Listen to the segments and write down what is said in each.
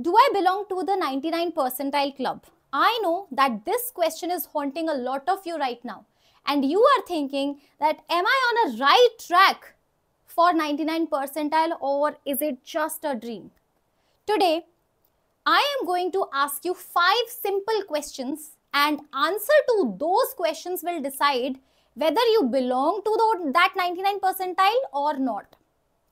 Do I belong to the 99 percentile club? I know that this question is haunting a lot of you right now. And you are thinking that am I on a right track for 99 percentile or is it just a dream? Today, I am going to ask you 5 simple questions and answer to those questions will decide whether you belong to that 99 percentile or not.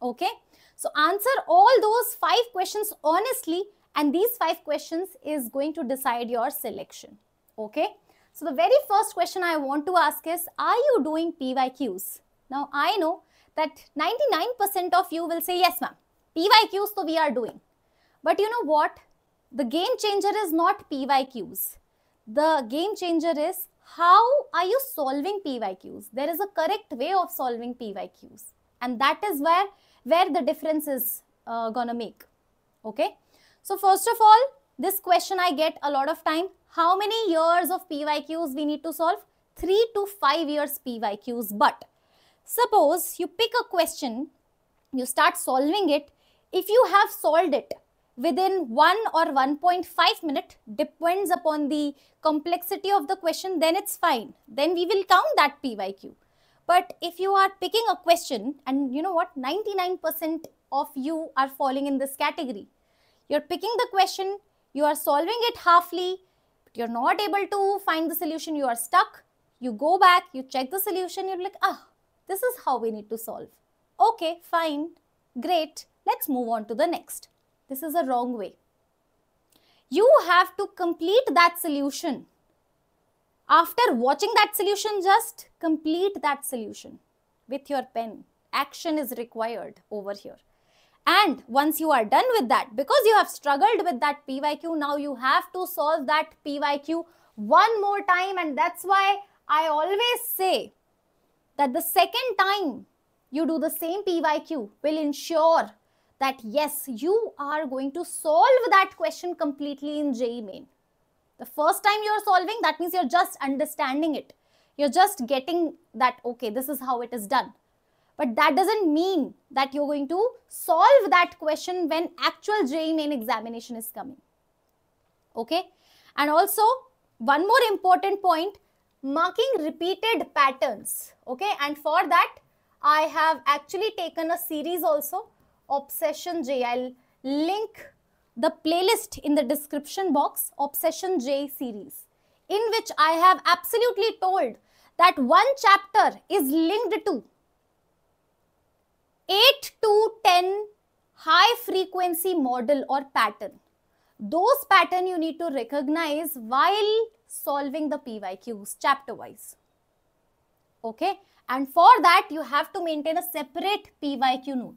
Okay? So answer all those 5 questions honestly, and these 5 questions is going to decide your selection. Okay? So the very first question I want to ask is, are you doing PYQs? Now I know that 99% of you will say, yes ma'am, PYQs so we are doing. But you know what? The game changer is not PYQs. The game changer is how are you solving PYQs? There is a correct way of solving PYQs. And that is where the difference is gonna make. Okay. So first of all, this question I get a lot of time. How many years of PYQs we need to solve? 3 to 5 years PYQs. But suppose you pick a question, you start solving it. If you have solved it within 1 or 1.5 minutes, depends upon the complexity of the question, then it's fine. Then we will count that PYQ. But if you are picking a question, and you know what, 99% of you are falling in this category. You're picking the question, you are solving it halfly, but you're not able to find the solution, you are stuck. You go back, you check the solution, you're like, this is how we need to solve. Okay, fine, great, let's move on to the next. This is a wrong way. You have to complete that solution. After watching that solution, just complete that solution with your pen. Action is required over here. And once you are done with that, because you have struggled with that PYQ, now you have to solve that PYQ one more time. And that's why I always say that the second time you do the same PYQ will ensure that yes, you are going to solve that question completely in JEE Main. The first time you are solving, that means you're just understanding it. You're just getting that, okay, this is how it is done. But that doesn't mean that you're going to solve that question when actual JEE Main examination is coming. Okay? And also, one more important point, marking repeated patterns. Okay? And for that, I have actually taken a series also, Obsession JEE. I'll link the playlist in the description box, Obsession JEE series, in which I have absolutely told that one chapter is linked to 8 to 10 high frequency model or pattern. Those pattern you need to recognize while solving the PYQs chapter wise. Okay, and for that you have to maintain a separate PYQ note.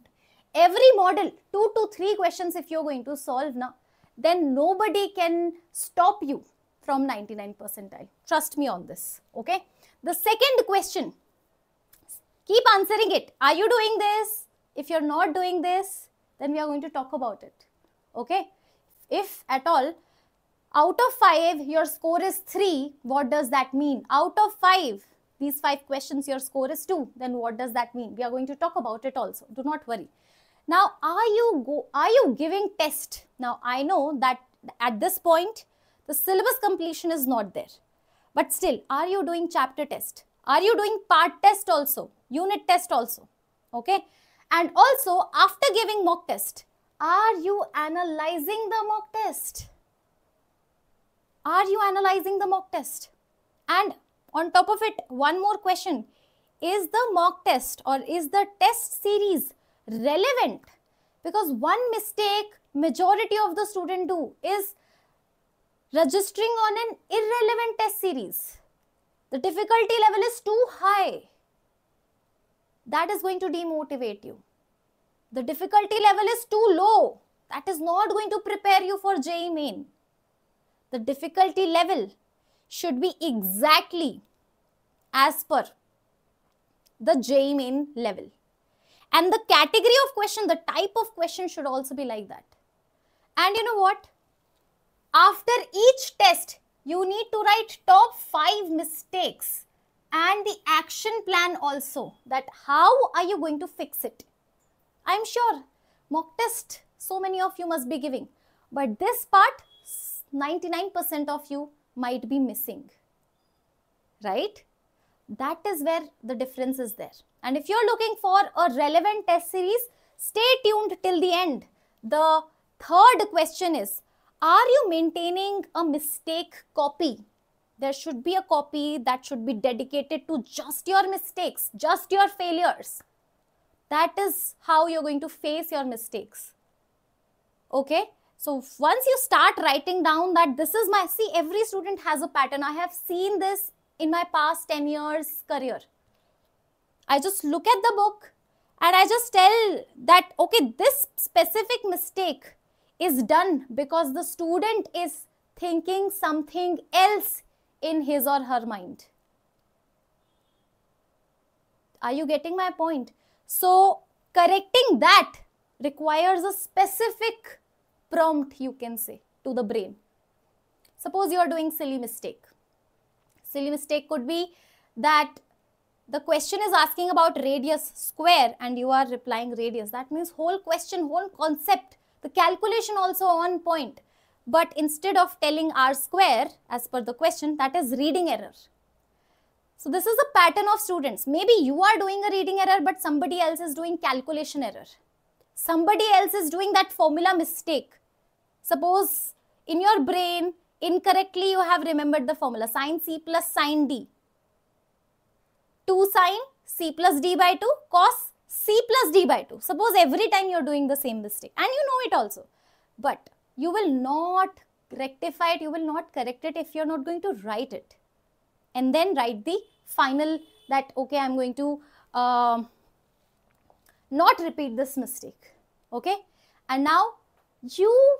Every model, 2 to 3 questions if you're going to solve now, then nobody can stop you from 99 percentile. Trust me on this. Okay. The second question, keep answering it. Are you doing this? If you're not doing this, then we are going to talk about it. Okay. If at all, out of 5, your score is 3, what does that mean? Out of 5, these 5 questions, your score is 2, then what does that mean? We are going to talk about it also. Do not worry. Now, are you giving test? Now, I know that at this point, the syllabus completion is not there. But still, are you doing chapter test? Are you doing part test also? Unit test also? Okay. And also, after giving mock test, are you analyzing the mock test? Are you analyzing the mock test? And on top of it, one more question. Is the mock test or is the test series relevant? Because one mistake majority of the student do is registering on an irrelevant test series. The difficulty level is too high. That is going to demotivate you. The difficulty level is too low. That is not going to prepare you for JEE Main. The difficulty level should be exactly as per the JEE Main level. And the category of question, the type of question should also be like that. And you know what? After each test, you need to write top 5 mistakes and the action plan also, that how are you going to fix it. I'm sure mock test so many of you must be giving. But this part, 99% of you might be missing, right? That is where the difference is there. And if you're looking for a relevant test series, stay tuned till the end. The third question is, are you maintaining a mistake copy? There should be a copy that should be dedicated to just your mistakes, just your failures. That is how you're going to face your mistakes. Okay? So once you start writing down that this is my, see, every student has a pattern. I have seen this in my past 10 years career. I just look at the book and I just tell that, okay, this specific mistake is done because the student is thinking something else in his or her mind. Are you getting my point? So correcting that requires a specific prompt, you can say, to the brain. Suppose you are doing silly mistake. Silly mistake could be that the question is asking about radius square and you are replying radius. That means whole question, whole concept, the calculation also on point. But instead of telling r square as per the question, that is reading error. So this is a pattern of students. Maybe you are doing a reading error, but somebody else is doing calculation error. Somebody else is doing that formula mistake. Suppose in your brain, incorrectly you have remembered the formula sin c plus sin d. 2 sin c plus d by 2 cos c plus d by 2. Suppose every time you are doing the same mistake and you know it also. But you will not rectify it, you will not correct it if you are not going to write it. And then write the final that, okay, I am going to not repeat this mistake. Okay. And now you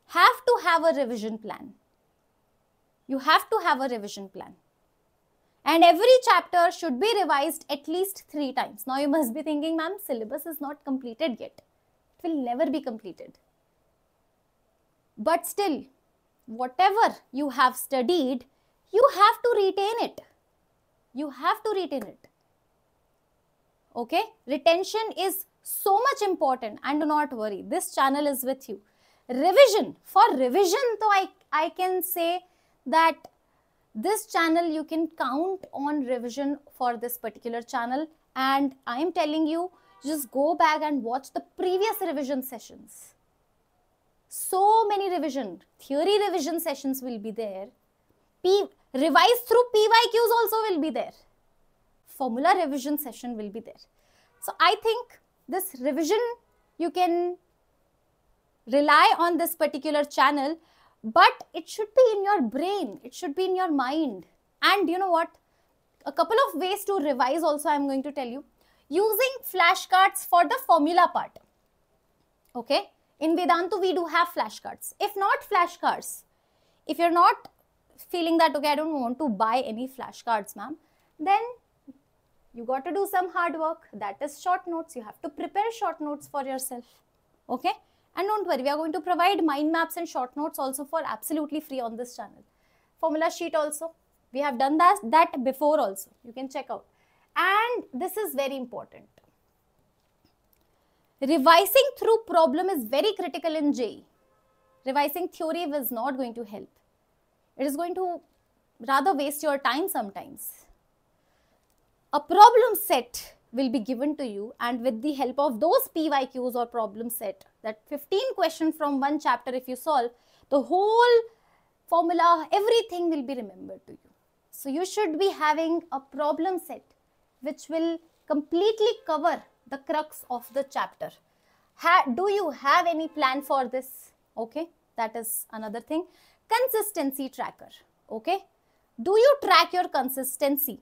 have to have a revision plan. You have to have a revision plan. And every chapter should be revised at least 3 times. Now you must be thinking, ma'am, syllabus is not completed yet. It will never be completed. But still, whatever you have studied, you have to retain it. You have to retain it. Okay? Retention is so much important, and do not worry, this channel is with you. Revision. For revision, though, I can say that this channel, you can count on revision for this particular channel. And I am telling you, just go back and watch the previous revision sessions. So many theory revision sessions will be there. Revise through PYQs also will be there. Formula revision session will be there. So I think this revision, you can rely on this particular channel, but it should be in your brain. It should be in your mind. And you know what? A couple of ways to revise also I am going to tell you. Using flashcards for the formula part. Okay? In Vedantu, we do have flashcards. If not flashcards, if you're not feeling that, okay, I don't want to buy any flashcards, ma'am, then you got to do some hard work. That is short notes. You have to prepare short notes for yourself. Okay? And don't worry, we are going to provide mind maps and short notes also for absolutely free on this channel. Formula sheet also. We have done that before also. You can check out. And this is very important. Revising through problem is very critical in JEE. Revising theory is not going to help. It is going to rather waste your time sometimes. A problem set will be given to you, and with the help of those PYQs or problem set, that 15 questions from one chapter if you solve, the whole formula, everything will be remembered to you. So you should be having a problem set which will completely cover the crux of the chapter. Do you have any plan for this? Okay, that is another thing. Consistency tracker. Okay, do you track your consistency?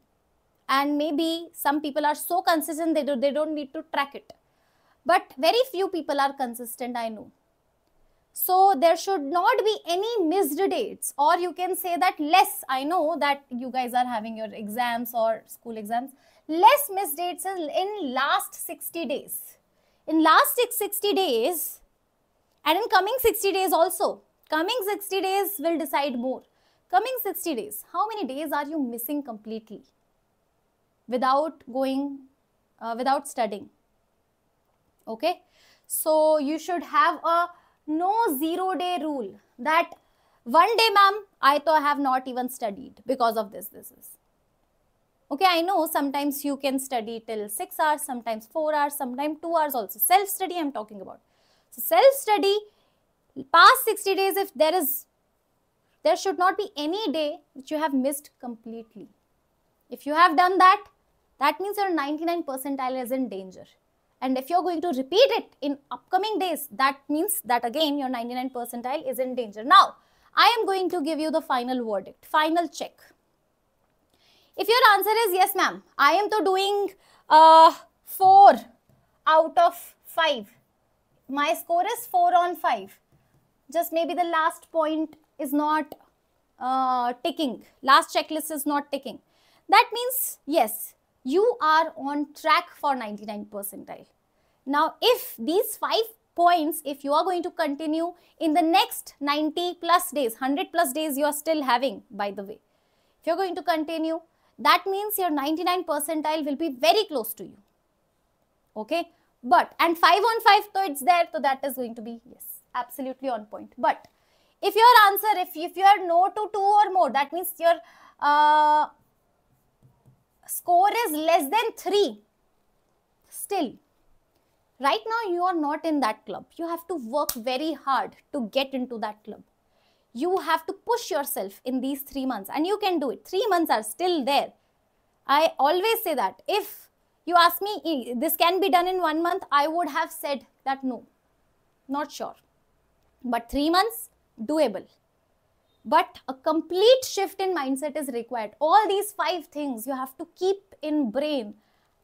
And maybe some people are so consistent they don't need to track it. But very few people are consistent, I know. So there should not be any missed dates, or you can say that less. I know that you guys are having your exams or school exams. Less missed dates in last 60 days. In last 60 days and in coming 60 days also. Coming 60 days will decide more. Coming 60 days, how many days are you missing completely without studying? Okay. So you should have a No 0-day rule that one day, ma'am, I have not even studied because of this. Okay, I know sometimes you can study till 6 hours, sometimes 4 hours, sometimes 2 hours also. Self-study I'm talking about. So self-study, past 60 days, if there should not be any day which you have missed completely. If you have done that, that means your 99 percentile is in danger. And if you're going to repeat it in upcoming days, that means that again your 99 percentile is in danger. Now, I am going to give you the final verdict, final check. If your answer is yes, ma'am, I am to doing 4 out of 5. My score is 4 on 5. Just maybe the last point is not ticking. Last checklist is not ticking. That means, yes, you are on track for 99 percentile. Now, if these 5 points, if you are going to continue in the next 90 plus days, 100 plus days you are still having, by the way. If you're going to continue, that means your 99 percentile will be very close to you. Okay. But, and 5 on 5, so it's there, so that is going to be, yes, absolutely on point. But, if your answer, if you are no to 2 or more, that means your score is less than 3. Still, right now you are not in that club. You have to work very hard to get into that club. You have to push yourself in these 3 months and you can do it. 3 months are still there. I always say that. If you ask me, this can be done in 1 month, I would have said that no, not sure. But 3 months, doable. But a complete shift in mindset is required. All these 5 things you have to keep in brain,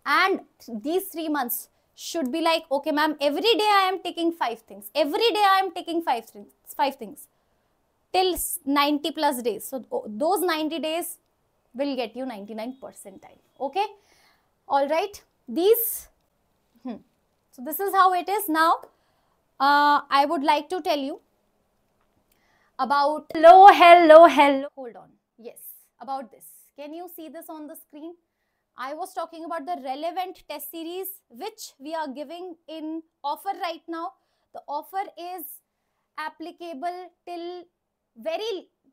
and these 3 months should be like, okay ma'am, every day I am taking 5 things. Every day I am taking 5 things till 90 plus days. So those 90 days will get you 99 percentile. Okay. All right. These. So this is how it is now. I would like to tell you about, hello, hold on, yes, about this. Can you see this on the screen? I was talking about the relevant test series which we are giving in offer right now. The offer is applicable till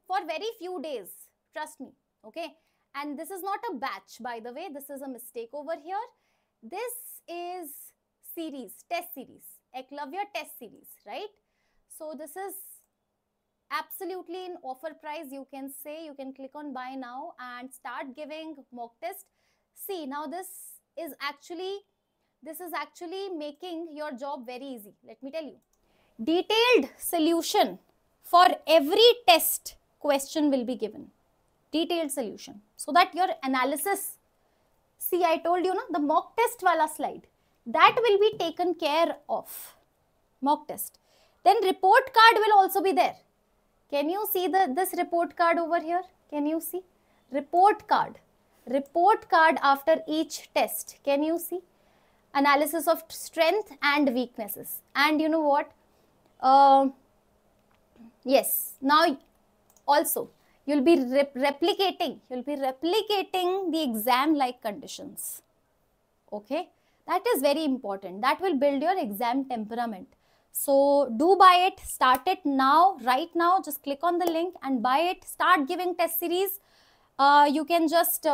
for very few days, trust me, okay? And this is not a batch, by the way, this is a mistake over here. This is series, test series, Eklavya test series, right? So this is absolutely in offer price. You can say, you can click on buy now and start giving mock test. See, now this is actually making your job very easy. Let me tell you. Detailed solution for every test question will be given. Detailed solution. So that your analysis, see, I told you, the mock test wala slide, that will be taken care of. Mock test. Then report card will also be there. Can you see this report card over here? Can you see? Report card. Report card after each test. Can you see? Analysis of strength and weaknesses. And you know what? Yes. Now also you'll be replicating the exam like conditions. Okay. That is very important. That will build your exam temperament. So do buy it, start it now, right now, just click on the link and buy it, start giving test series. You can just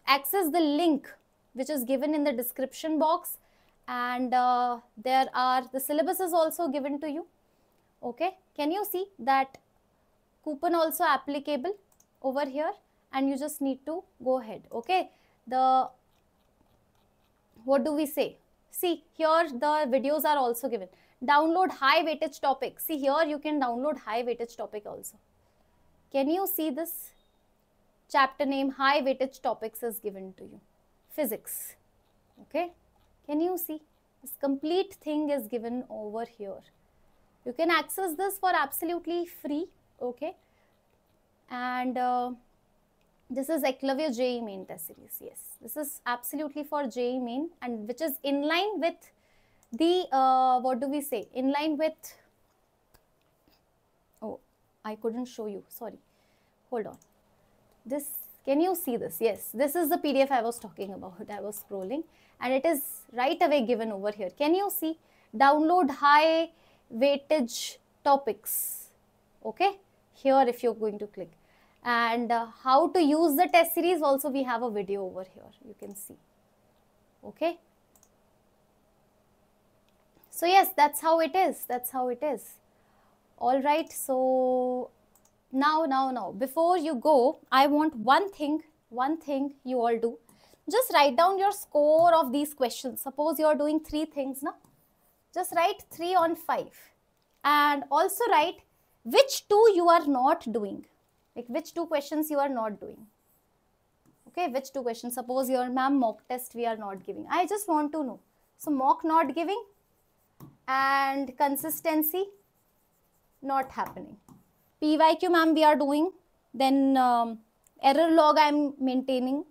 access the link which is given in the description box, and the syllabus is also given to you. Okay, can you see that coupon also applicable over here, and you just need to go ahead. Okay, what do we say? See, here the videos are also given. Download high weightage topic. See, here you can download high weightage topic also. Can you see this? Chapter name high weightage topics is given to you. Physics. Okay. Can you see? This complete thing is given over here. You can access this for absolutely free. Okay. And this is Eklavya JEE Main test series. Yes, this is absolutely for JEE Main, and which is in line with the, what do we say? In line with, oh, I couldn't show you. Sorry. Hold on. This, can you see this? Yes, this is the PDF I was talking about. I was scrolling and it is right away given over here. Can you see? download high weightage topics. Okay, here if you're going to click, and how to use the test series also we have a video over here, you can see. Okay, so yes, that's how it is, that's how it is. All right, so now before you go, I want one thing you all do. Just write down your score of these questions. Suppose you are doing 3 things now, just write 3 on 5, and also write which 2 you are not doing, like which 2 questions you are not doing. Okay, which 2 questions? Suppose your ma'am mock test we are not giving, I just want to know. So mock not giving, and consistency not happening. PYQ ma'am we are doing, then error log I am maintaining,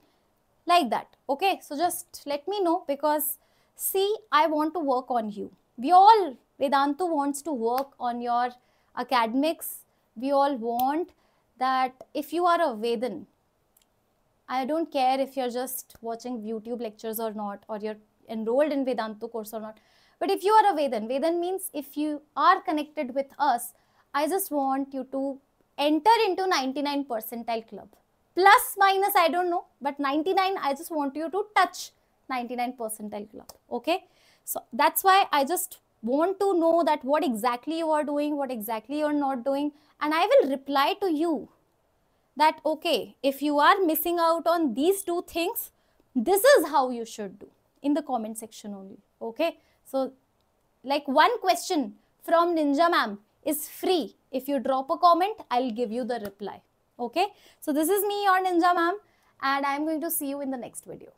like that. Okay, so just let me know, because see, I want to work on you. We all, Vedantu wants to work on your academics. We all want that. If you are a Vedan, I don't care if you're just watching YouTube lectures or not, or you're enrolled in Vedantu course or not, but if you are a Vedan means if you are connected with us, I just want you to enter into 99 percentile club. Plus minus I don't know, but 99 I just want you to touch 99 percentile club. Okay, so that's why I just want to know that what exactly you are doing, what exactly you are not doing, and I will reply to you that okay, if you are missing out on these 2 things, this is how you should do, in the comment section only. Okay, so like one question from Ninja ma'am is free. If you drop a comment, I'll give you the reply. Okay, so this is me, your Ninja ma'am, and I'm going to see you in the next video.